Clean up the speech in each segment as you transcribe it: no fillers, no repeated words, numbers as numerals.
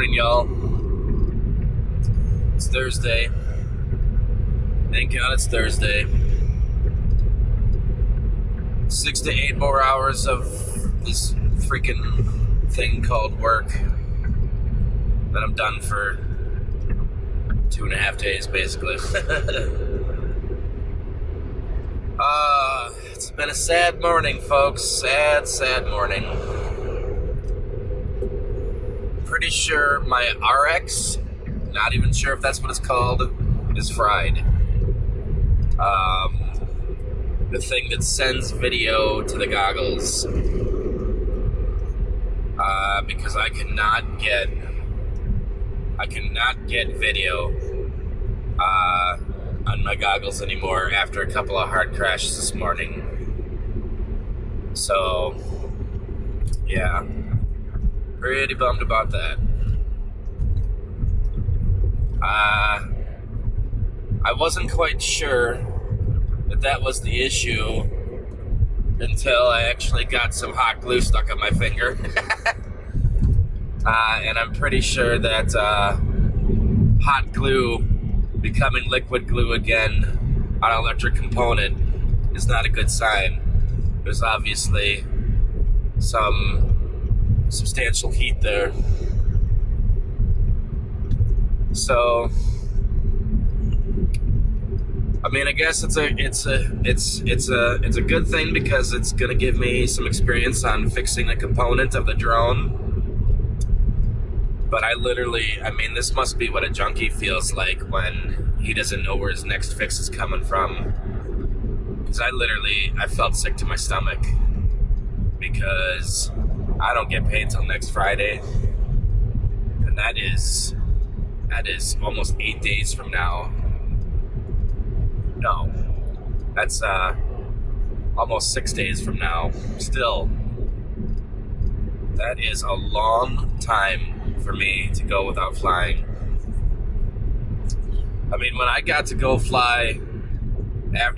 morning, y'all. It's Thursday. Thank God it's Thursday. 6 to 8 more hours of this freaking thing called work. Then I'm done for 2.5 days, basically. It's been a sad morning, folks. Sad morning. Pretty sure my RX, not even sure if that's what it's called, is fried. The thing that sends video to the goggles. Because I cannot get video on my goggles anymore after a couple of hard crashes this morning. So, yeah, pretty bummed about that. I wasn't quite sure that was the issue until I actually got some hot glue stuck on my finger. And I'm pretty sure that hot glue becoming liquid glue again on an electric component is not a good sign. There's obviously some substantial heat there. So, I mean, I guess it's a good thing because it's gonna give me some experience on fixing a component of the drone. But I mean, this must be what a junkie feels like when he doesn't know where his next fix is coming from. Because I felt sick to my stomach because I don't get paid till next Friday, and that is almost 8 days from now. No, that's almost 6 days from now. Still, that is a long time for me to go without flying. I mean, when I got to go fly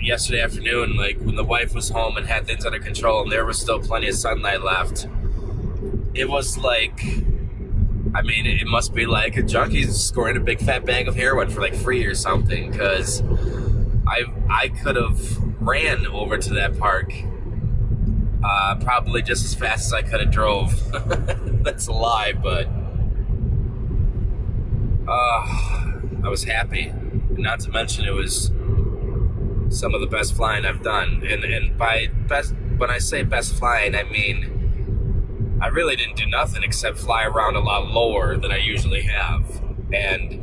yesterday afternoon, like when the wife was home and had things under control and there was still plenty of sunlight left, it was like, I mean, it must be like a junkie scoring a big fat bag of heroin for like free or something, because I could have ran over to that park probably just as fast as I could have drove. That's a lie, but I was happy. Not to mention it was some of the best flying I've done. And by best, when I say best flying, I mean I really didn't do nothing except fly around a lot lower than I usually have and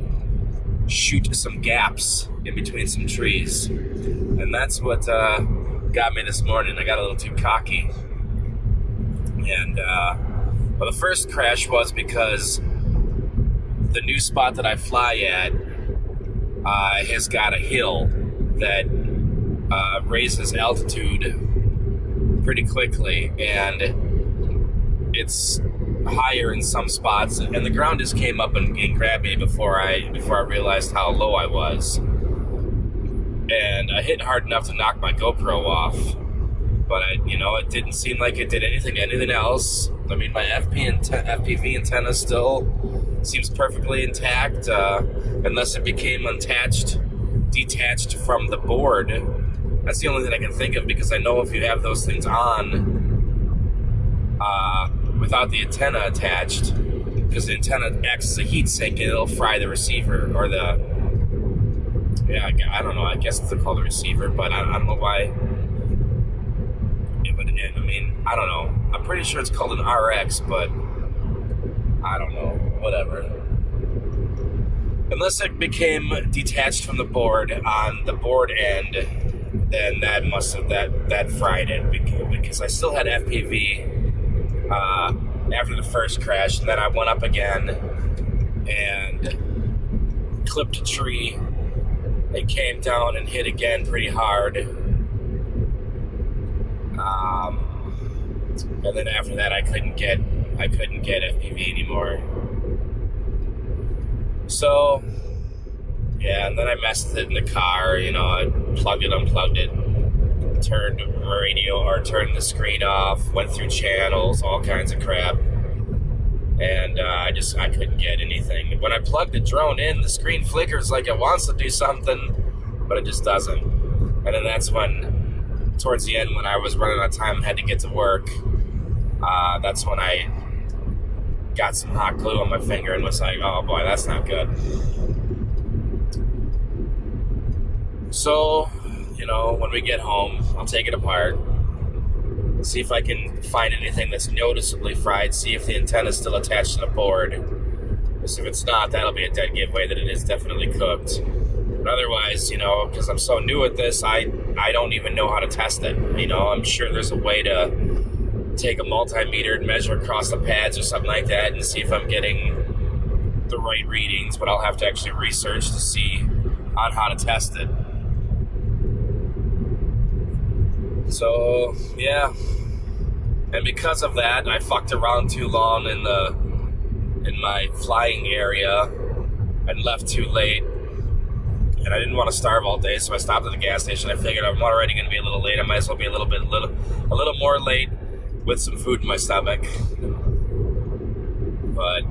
shoot some gaps in between some trees. And that's what got me this morning. I got a little too cocky. And well, the first crash was because the new spot that I fly at has got a hill that raises altitude pretty quickly, and it's higher in some spots, and the ground just came up and grabbed me before I realized how low I was, and I hit hard enough to knock my GoPro off, but it didn't seem like it did anything else. I mean, my FPV antenna still seems perfectly intact, unless it became detached from the board. That's the only thing I can think of, because I know if you have those things on without the antenna attached, because the antenna acts as a heat sink and it'll fry the receiver, or I don't know, I guess it's called the receiver, but I don't know why it would. I mean, I don't know. I'm pretty sure it's called an RX, but I don't know. Whatever. Unless it became detached from the board on the board end, then that fried it, because I still had FPV after the first crash, and then I went up again and clipped a tree. It came down and hit again pretty hard. And then after that, I couldn't get FPV anymore. So, yeah, and then I messed with it in the car. I plugged it, unplugged it, turned the screen off, went through channels, all kinds of crap. and I couldn't get anything. When I plug the drone in, the screen flickers like it wants to do something, but it just doesn't. And then that's when, towards the end, when I was running out of time and had to get to work, that's when I got some hot glue on my finger and was like, oh boy, that's not good. So, when we get home, I'll take it apart, see if I can find anything that's noticeably fried, see if the antenna is still attached to the board. Because if it's not, that'll be a dead giveaway that it is definitely cooked. But otherwise, because I'm so new at this, I don't even know how to test it. I'm sure there's a way to take a multimeter and measure across the pads or something like that and see if I'm getting the right readings, but I'll have to actually research to see on how to test it. So, yeah. And because of that, I fucked around too long in my flying area and left too late. And I didn't want to starve all day, so I stopped at the gas station. I figured I'm already going to be a little late. I might as well be a little more late with some food in my stomach. But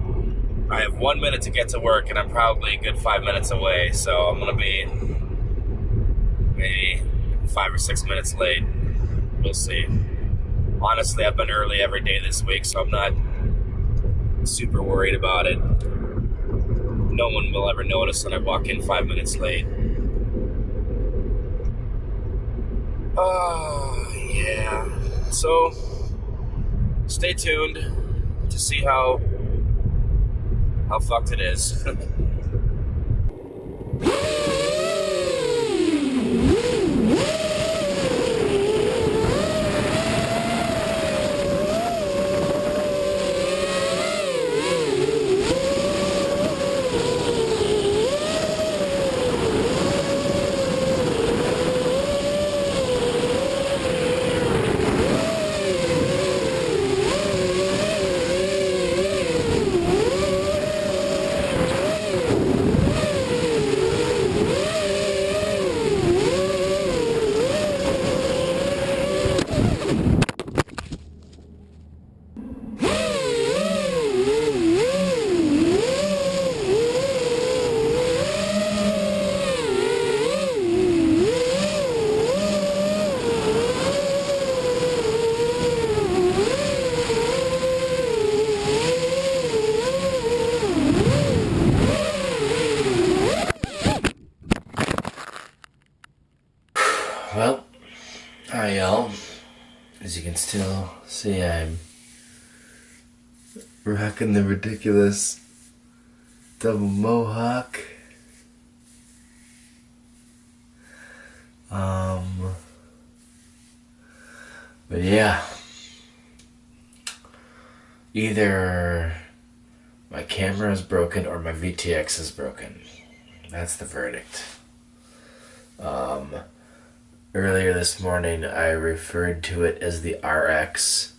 I have 1 minute to get to work, and I'm probably a good 5 minutes away. So I'm going to be maybe 5 or 6 minutes late. We'll see. Honestly, I've been early every day this week, so I'm not super worried about it. No one will ever notice that I walk in 5 minutes late. Oh, yeah. So, stay tuned to see how fucked it is. Well, hi y'all. As you can still see, I'm rocking the ridiculous double mohawk. But yeah, either my camera is broken or my VTX is broken. That's the verdict. Earlier this morning, I referred to it as the RX,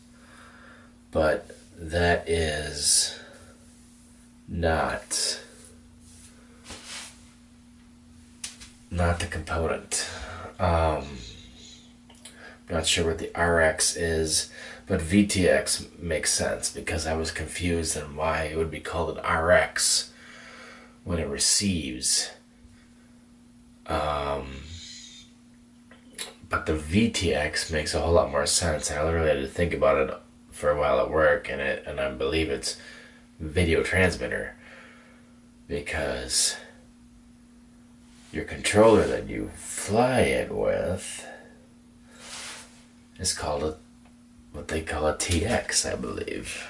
but that is not the component. Not sure what the RX is, but VTX makes sense because I was confused on why it would be called an RX when it receives. But the VTX makes a whole lot more sense. I literally had to think about it for a while at work, and I believe it's video transmitter, because your controller that you fly it with is called what they call a TX, I believe.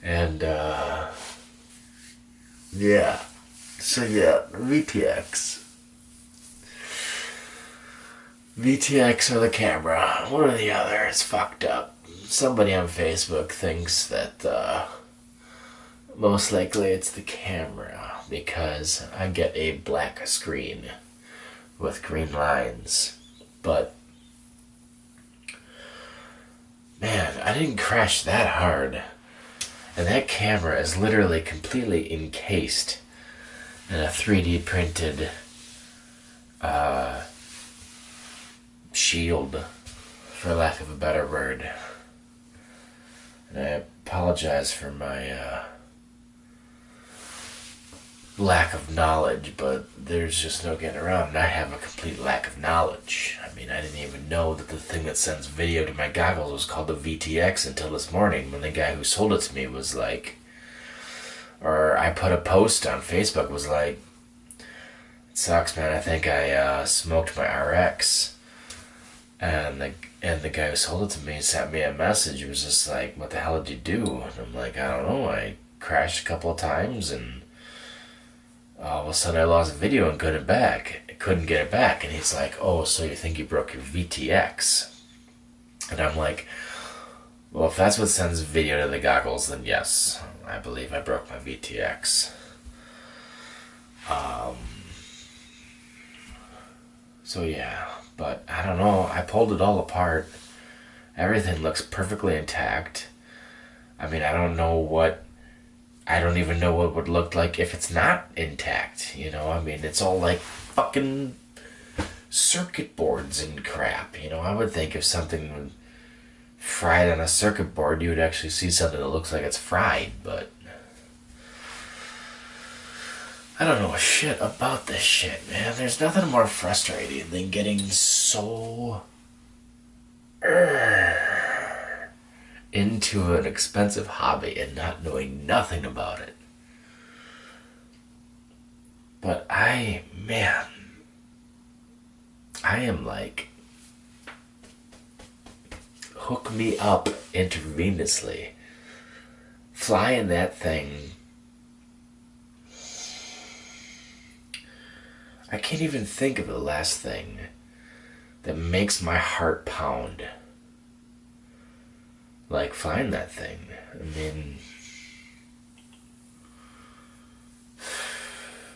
And yeah, so yeah, VTX or the camera, one or the other. It's fucked up. Somebody on Facebook thinks that most likely it's the camera because I get a black screen with green lines. But man, I didn't crash that hard. And that camera is literally completely encased in a 3D printed shield, for lack of a better word. And I apologize for my lack of knowledge, but there's just no getting around. And I have a complete lack of knowledge. I mean, I didn't even know that the thing that sends video to my goggles was called the VTX until this morning when the guy who sold it to me was like, or I put a post on Facebook, was like, it sucks, man, I think I smoked my RX. And the guy who sold it to me sent me a message. It was just like, what the hell did you do? And I'm like, I don't know, I crashed a couple of times and all of a sudden I lost video and couldn't get it back. And he's like, oh, so you think you broke your VTX? And I'm like, well, if that's what sends video to the goggles, then yes, I believe I broke my VTX. So yeah, but I don't know, I pulled it all apart. Everything looks perfectly intact. I mean, I don't even know what it would look like if it's not intact, you know? I mean, it's all like fucking circuit boards and crap, you know? I would think if something would fried on a circuit board, you would actually see something that looks like it's fried, but I don't know shit about this shit, man. There's nothing more frustrating than getting so into an expensive hobby and not knowing nothing about it. But I am like, hook me up intravenously. Flying that thing, I can't even think of the last thing that makes my heart pound like flying that thing. I mean,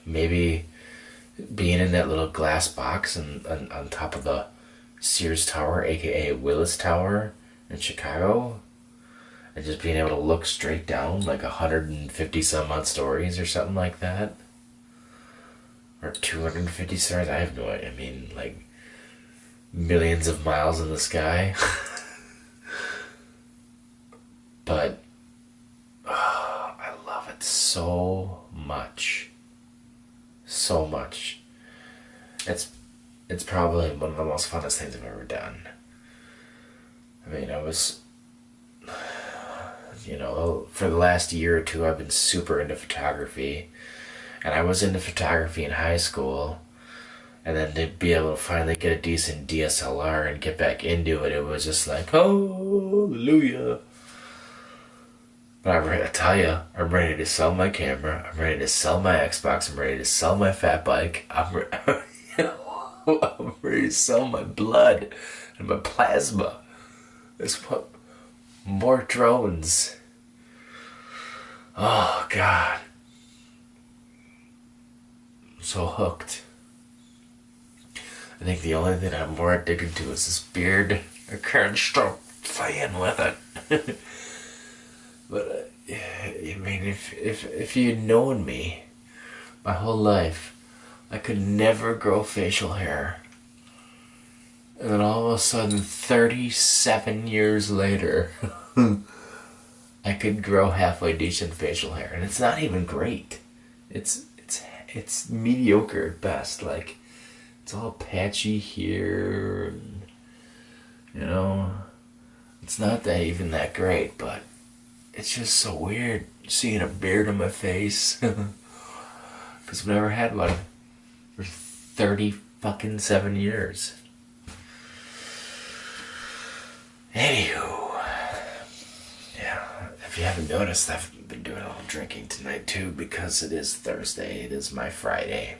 maybe being in that little glass box and on top of the Sears Tower, aka Willis Tower in Chicago, and just being able to look straight down like 150 some odd stories or something like that. Or 250 stars, I have no idea. I mean, like, millions of miles in the sky. But, oh, I love it so much. So much. It's probably one of the most funnest things I've ever done. I mean, I was, you know, for the last year or two, I've been super into photography. And I was into photography in high school. And then to be able to finally get a decent DSLR and get back into it, it was just like, hallelujah. But I'm ready to tell you, I'm ready to sell my camera. I'm ready to sell my Xbox. I'm ready to sell my fat bike. I'm ready to sell my blood and my plasma. It's what more drones. Oh God. I'm so hooked. I think the only thing I'm more addicted to is this beard. I can't stop playing with it. But I mean, if you'd known me my whole life, I could never grow facial hair. And then all of a sudden, 37 years later, I could grow halfway decent facial hair, and it's not even great. It's mediocre at best. Like, it's all patchy here, and, you know, it's not even that great, but it's just so weird seeing a beard on my face. Because I've never had one for 37 years. Anywho, yeah, if you haven't noticed, I've been doing a little drinking tonight too, because it is Thursday. It is my Friday.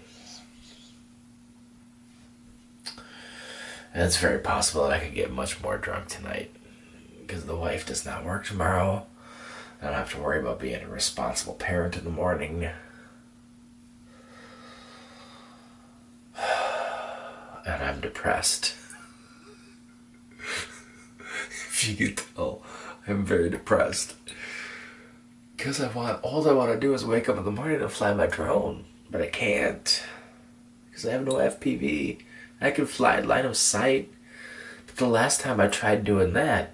And it's very possible that I could get much more drunk tonight, because the wife does not work tomorrow. I don't have to worry about being a responsible parent in the morning. And I'm depressed. If you can tell, I'm very depressed. Because all I want to do is wake up in the morning and fly my drone. But I can't. Because I have no FPV. I can fly line of sight. But the last time I tried doing that,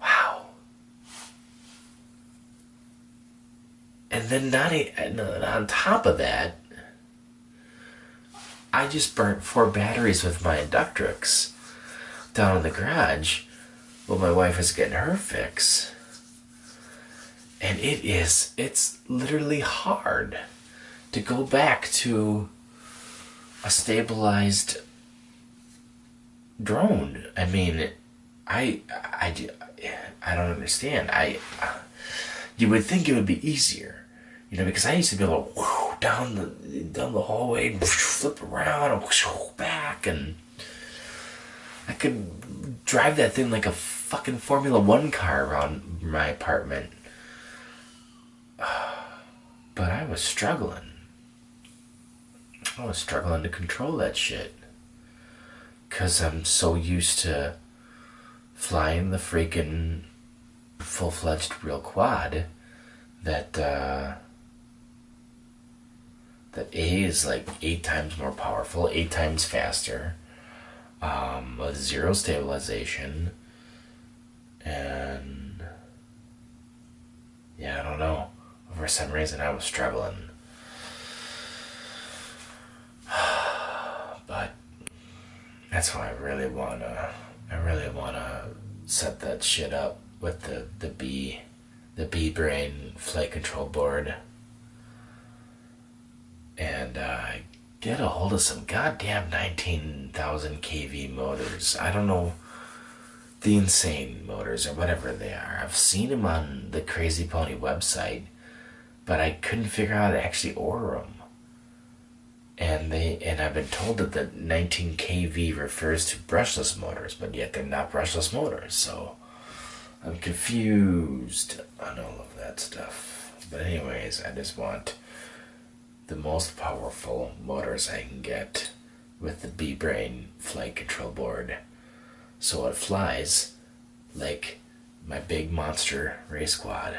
wow. And then and on top of that, I just burnt 4 batteries with my Inductrix down in the garage while my wife was getting her fix. And it's literally hard to go back to a stabilized drone. I mean, I don't understand. You would think it would be easier, because I used to be able to down the hallway, and flip around and back, and I could drive that thing like a fucking Formula One car around my apartment. But I was struggling. I was struggling to control that shit. Because I'm so used to flying the freaking full-fledged real quad that A is like 8 times more powerful, 8 times faster, with 0 stabilization, and yeah, I don't know. For some reason I was struggling. But that's why I really wanna set that shit up with the B brain flight control board, and get a hold of some goddamn 19,000 kV motors. I don't know, the Insane motors or whatever they are. I've seen them on the Crazy Pony website, but I couldn't figure out how to actually order them. And I've been told that the 19 kV refers to brushless motors, but yet they're not brushless motors, so I'm confused on all of that stuff. But anyways, I just want the most powerful motors I can get with the B-Brain flight control board, so it flies like my big monster race quad.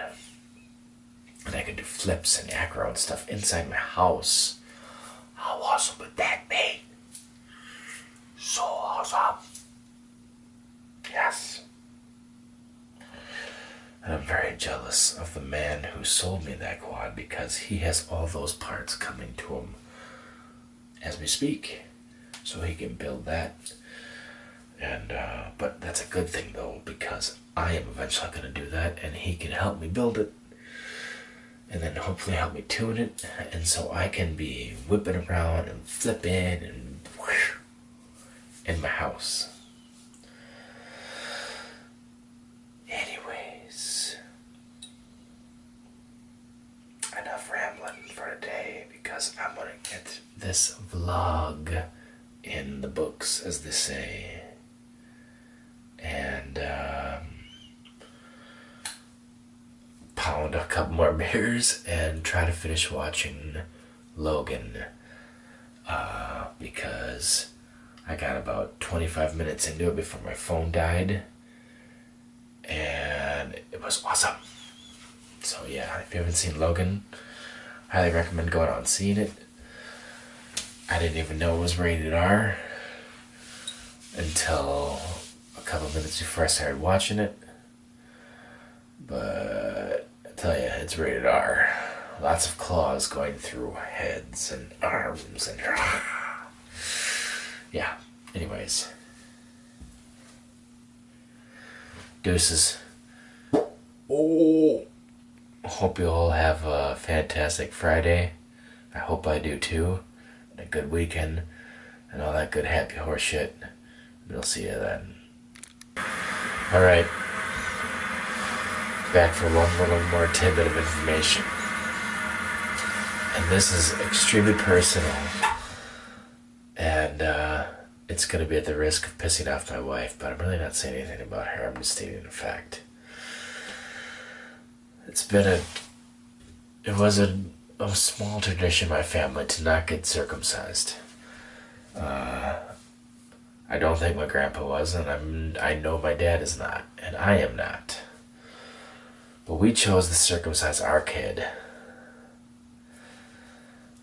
And I can do flips and acro and stuff inside my house. How awesome would that be? So awesome. Yes. And I'm very jealous of the man who sold me that quad, because he has all those parts coming to him as we speak, so he can build that. And but that's a good thing though, because I am eventually going to do that, and he can help me build it, and then hopefully help me tune it, and so I can be whipping around and flipping and whoosh, in my house. Anyways, enough rambling for today, because I'm gonna get this vlog in the books, as they say, and pound a couple more beers and try to finish watching Logan, because I got about 25 minutes into it before my phone died, and it was awesome. So yeah, if you haven't seen Logan, highly recommend going out and seeing it. I didn't even know it was rated R until a couple minutes before I started watching it, but I tell you, it's rated R. Lots of claws going through heads and arms and yeah. Anyways, deuces. Oh, hope you all have a fantastic Friday. I hope I do too, and a good weekend, and all that good happy horse shit. We'll see you then. All right. Back for one little more tidbit of information. And this is extremely personal. And it's going to be at the risk of pissing off my wife, but I'm really not saying anything about her. I'm just stating a fact. It was a small tradition in my family to not get circumcised. I don't think my grandpa was, and I know my dad is not, and I am not. But we chose to circumcise our kid.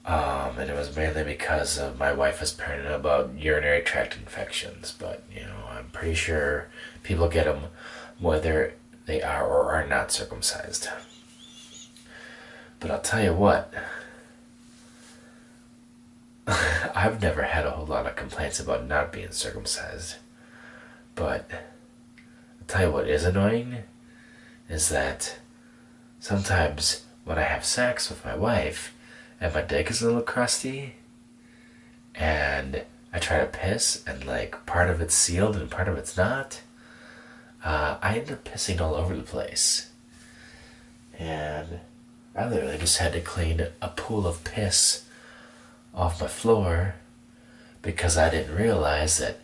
And it was mainly because of my wife was paranoid about urinary tract infections. But, I'm pretty sure people get them whether they are or are not circumcised. But I'll tell you what, I've never had a whole lot of complaints about not being circumcised. But I'll tell you what is annoying is that sometimes when I have sex with my wife and my dick is a little crusty and I try to piss and like part of it's sealed and part of it's not, I end up pissing all over the place. And I literally just had to clean a pool of piss off my floor because I didn't realize that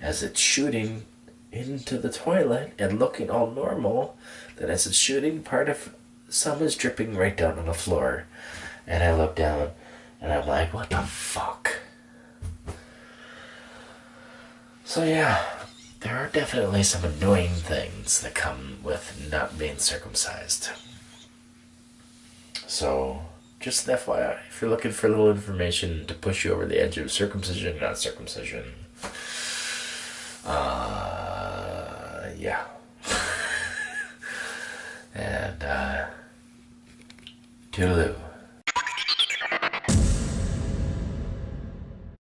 as it's shooting into the toilet and looking all normal, that as it's shooting, part of some is dripping right down on the floor. And I look down and I'm like, what the fuck? So yeah, there are definitely some annoying things that come with not being circumcised. So, just an FYI, if you're looking for a little information to push you over the edge of circumcision, not circumcision, yeah. And, toodaloo.